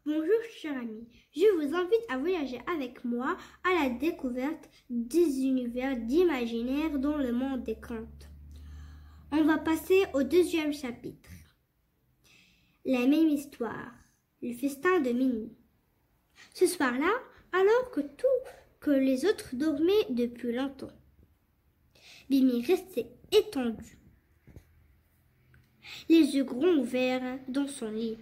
Bonjour chers amis, je vous invite à voyager avec moi à la découverte des univers d'imaginaire dans le monde des contes. On va passer au deuxième chapitre. La même histoire, le festin de minuit. Ce soir-là, alors que les autres dormaient depuis longtemps, Bimi restait étendue, les yeux grands ouverts dans son lit.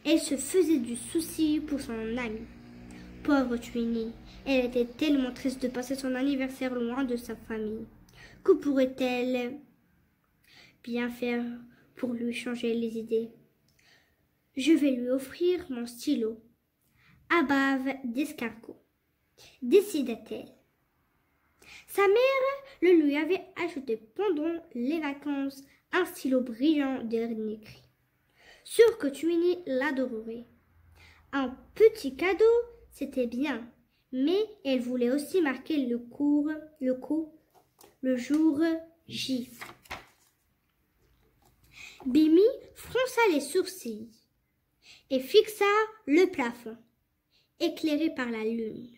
Elle se faisait du souci pour son amie. Pauvre Twinny, elle était tellement triste de passer son anniversaire loin de sa famille. Que pourrait-elle bien faire pour lui changer les idées? Je vais lui offrir mon stylo à bave d'escargot, décida-t-elle. Sa mère le lui avait acheté pendant les vacances, un stylo brillant dernier cri. Sûre que Twinny l'adorerait. Un petit cadeau, c'était bien, mais elle voulait aussi marquer le jour J. Bimi fronça les sourcils et fixa le plafond, éclairé par la lune.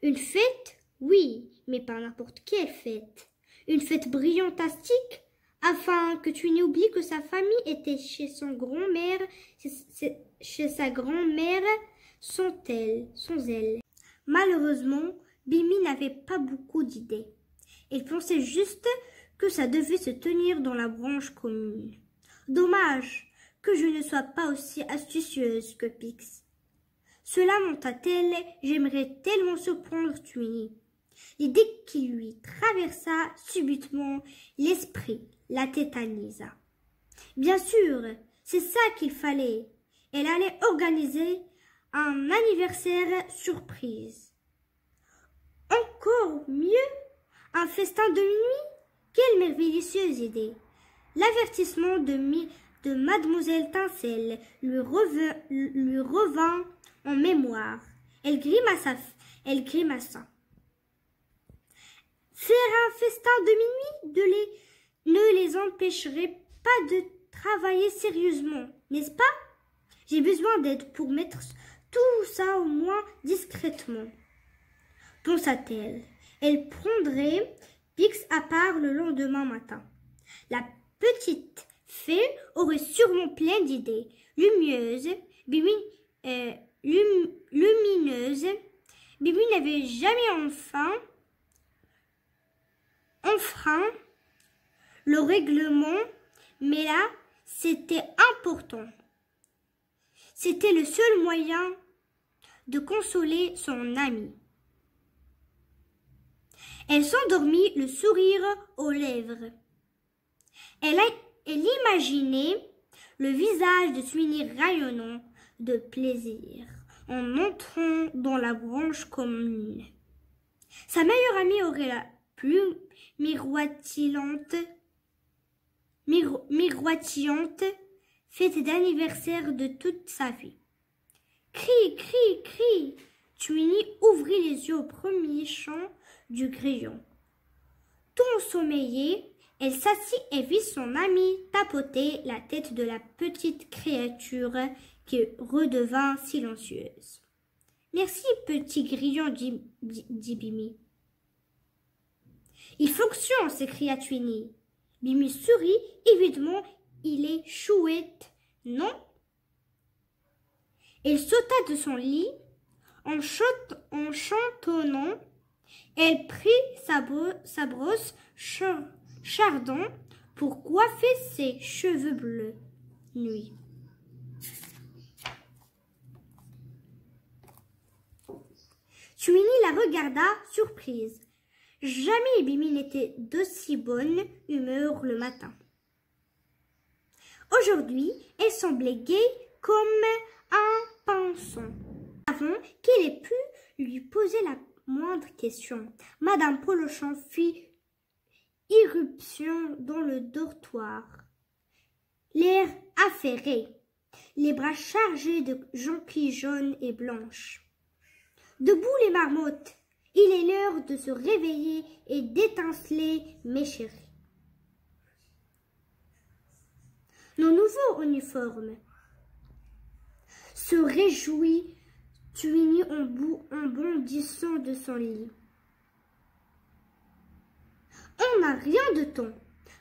Une fête, oui, mais pas n'importe quelle fête. Une fête brillantastique, afin que Twinny oublie que sa famille était chez sa grand-mère sans elle. Malheureusement, Bimi n'avait pas beaucoup d'idées. Elle pensait juste que ça devait se tenir dans la branche commune. Dommage que je ne sois pas aussi astucieuse que Pix. Cela monta-t-elle, j'aimerais tellement surprendre Twinny. L'idée qui lui traversa subitement l'esprit la tétanisa. Bien sûr, c'est ça qu'il fallait. Elle allait organiser un anniversaire surprise. Encore mieux, un festin de minuit. Quelle merveilleuse idée! L'avertissement de Mademoiselle Tinsel lui revint en mémoire. Elle grimaça. Faire un festin de minuit ne les empêcherait pas de travailler sérieusement, n'est-ce pas? J'ai besoin d'aide pour mettre tout ça au moins discrètement, pensa-t-elle. Elle prendrait Pix à part le lendemain matin. La petite fée aurait sûrement plein d'idées lumineuses. Bimi n'avait jamais enfreint le règlement, mais là, c'était important. C'était le seul moyen de consoler son amie. Elle s'endormit, le sourire aux lèvres. Elle imaginait le visage de Twinny rayonnant de plaisir en entrant dans la branche commune. Sa meilleure amie aurait la plus miroitillante fête d'anniversaire de toute sa vie. Cri, cri, cri! Twinny ouvrit les yeux au premier chant du grillon. Tout ensommeillée, elle s'assit et vit son amie tapoter la tête de la petite créature qui redevint silencieuse. Merci, petit grillon, dit Bimi. Il fonctionne, s'écria Twinny. Bimi sourit, évidemment, il est chouette, non? Elle sauta de son lit en chantonnant. Elle prit sa brosse chardon pour coiffer ses cheveux bleus. Nuit. Twinny la regarda surprise. Jamais Bimi n'était d'aussi bonne humeur le matin. Aujourd'hui, elle semblait gaie comme un pinson. Avant qu'il ait pu lui poser la moindre question, Madame Polochon fit irruption dans le dortoir, l'air affairé, les bras chargés de jonquilles jaunes et blanches. Debout les marmottes, il est l'heure de se réveiller et d'étinceler, mes chéris. Nos nouveaux uniformes se réjouit Twinny en bondissant de son lit. On n'a rien de temps.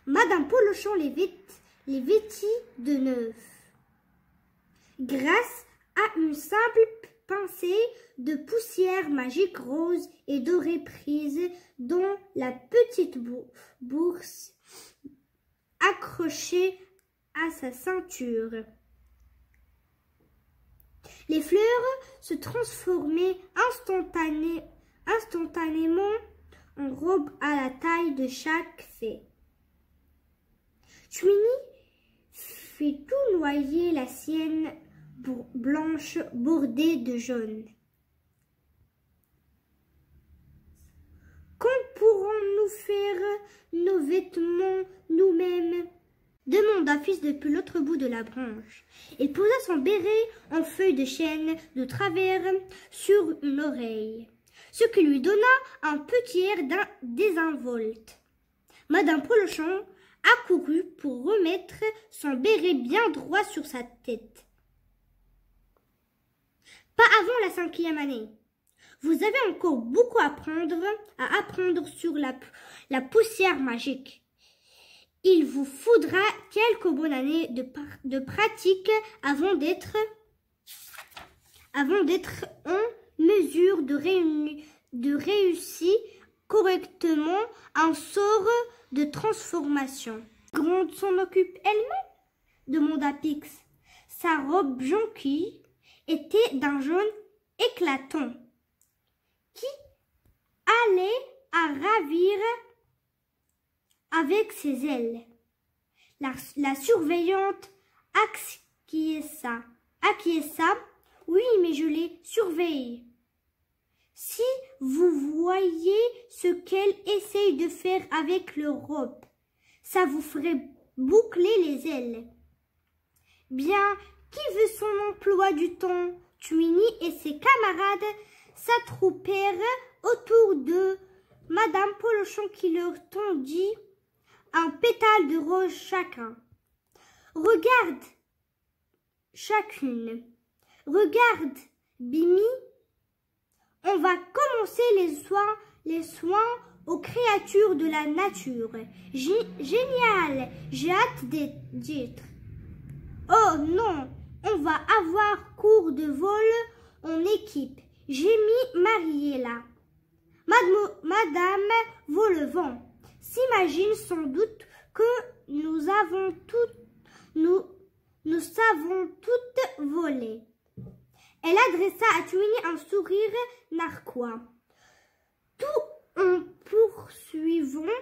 Madame Polochon les vêtit de neuf. Grâce à une simple pincée de poussière magique rose et dorée prise dans la petite bourse accrochée à sa ceinture. Les fleurs se transformaient instantanément en robe à la taille de chaque fée. Twinny fait tout noyer la sienne blanche bordée de jaune. Quand pourrons-nous faire nos vêtements nous-mêmes? Demanda Fils depuis l'autre bout de la branche. Il posa son béret en feuille de chêne de travers sur une oreille, ce qui lui donna un petit air désinvolte. Madame Polochon accourut pour remettre son béret bien droit sur sa tête. Pas avant la 5e année. Vous avez encore beaucoup à apprendre sur la poussière magique. Il vous faudra quelques bonnes années de pratique avant d'être en mesure de réussir correctement un sort de transformation. Grande s'en occupe elle-même? Demanda Pix. Sa robe jonquille était d'un jaune éclatant qui allait à ravir avec ses ailes. La surveillante acquiesça. Oui, mais je les surveille. Si vous voyez ce qu'elle essaye de faire avec leur robe, ça vous ferait boucler les ailes. Bien, qui veut son emploi du temps? Twinny et ses camarades s'attroupèrent autour de Madame Polochon qui leur tendit un pétale de rose chacun. Regarde, chacune. Regarde, Bimi. On va commencer les soins aux créatures de la nature. Génial, j'ai hâte d'être. Oh non, on va avoir cours de vol en équipe. J'ai mis Mariella. Madame Volevent s'imagine sans doute que nous savons toutes voler. Elle adressa à Twinny un sourire narquois. Tout en poursuivant,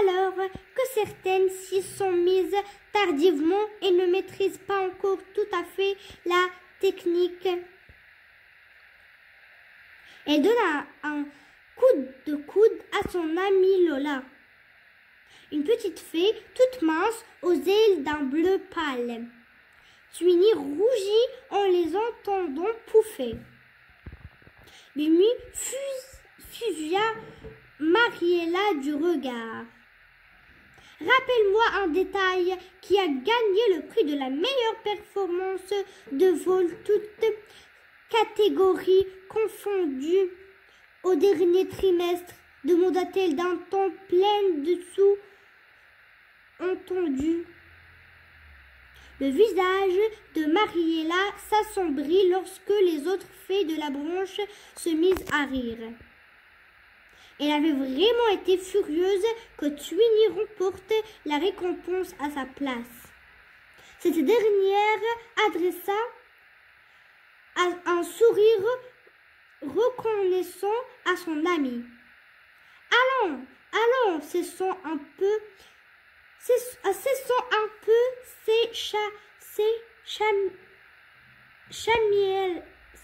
alors que certaines s'y sont mises tardivement et ne maîtrisent pas encore tout à fait la technique. Elle donna un coup de coude à son amie Lola, une petite fée toute mince aux ailes d'un bleu pâle. Twinny rougit en les entendant pouffer. Bimi fusia Mariella du regard. Rappelle-moi un détail qui a gagné le prix de la meilleure performance de vol, toutes catégories confondues, au dernier trimestre, demanda-t-elle d'un ton plein de sous-entendu. Le visage de Mariella s'assombrit lorsque les autres fées de la branche se misent à rire. Elle avait vraiment été furieuse que Twinny remporte la récompense à sa place. Cette dernière adressa un sourire reconnaissant à son ami. Allons, cessons un peu ces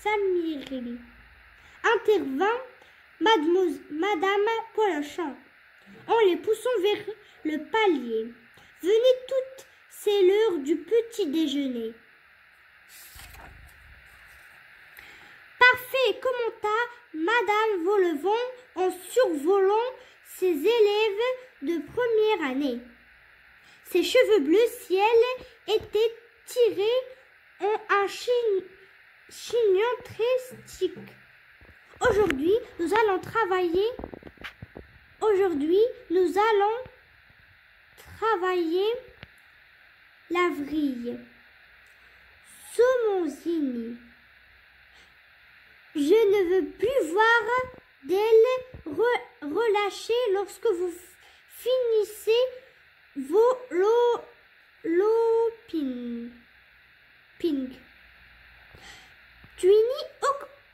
chamireries. Intervint Madame Polochon, en les poussant vers le palier. Venez toutes, c'est l'heure du petit déjeuner. Parfait, commenta Madame Volevent en survolant ses élèves de première année. Ses cheveux bleu ciel étaient tirés en un chignon très stick. Aujourd'hui, nous allons travailler. Aujourd'hui, nous allons travailler la vrille. Somosini. Je ne veux plus voir d'elle relâcher lorsque vous finissez vos ping. Twinny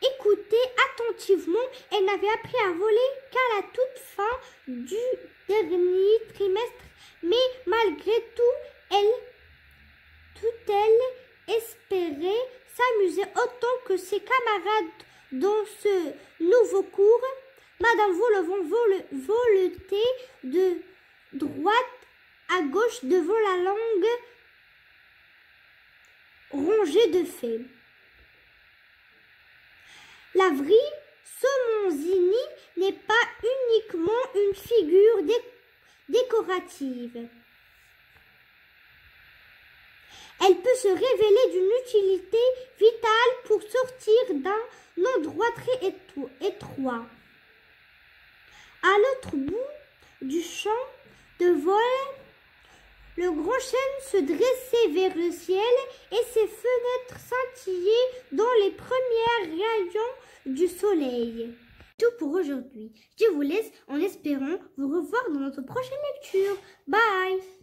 écoutait attentivement. Elle n'avait appris à voler qu'à la toute fin du dernier trimestre, mais malgré tout, elle espérait s'amuser autant que ses camarades dans ce nouveau cours. Madame Vollevent voletait de droite à gauche devant la longue rangée de faits. La vrille Somosini n'est pas uniquement une figure décorative. Elle peut se révéler d'une utilité vitale pour sortir d'un endroit très étroit. À l'autre bout du champ de vol, le grand chêne se dressait vers le ciel et ses fenêtres scintillaient dans les premiers rayons du soleil. Tout pour aujourd'hui. Je vous laisse en espérant vous revoir dans notre prochaine lecture. Bye!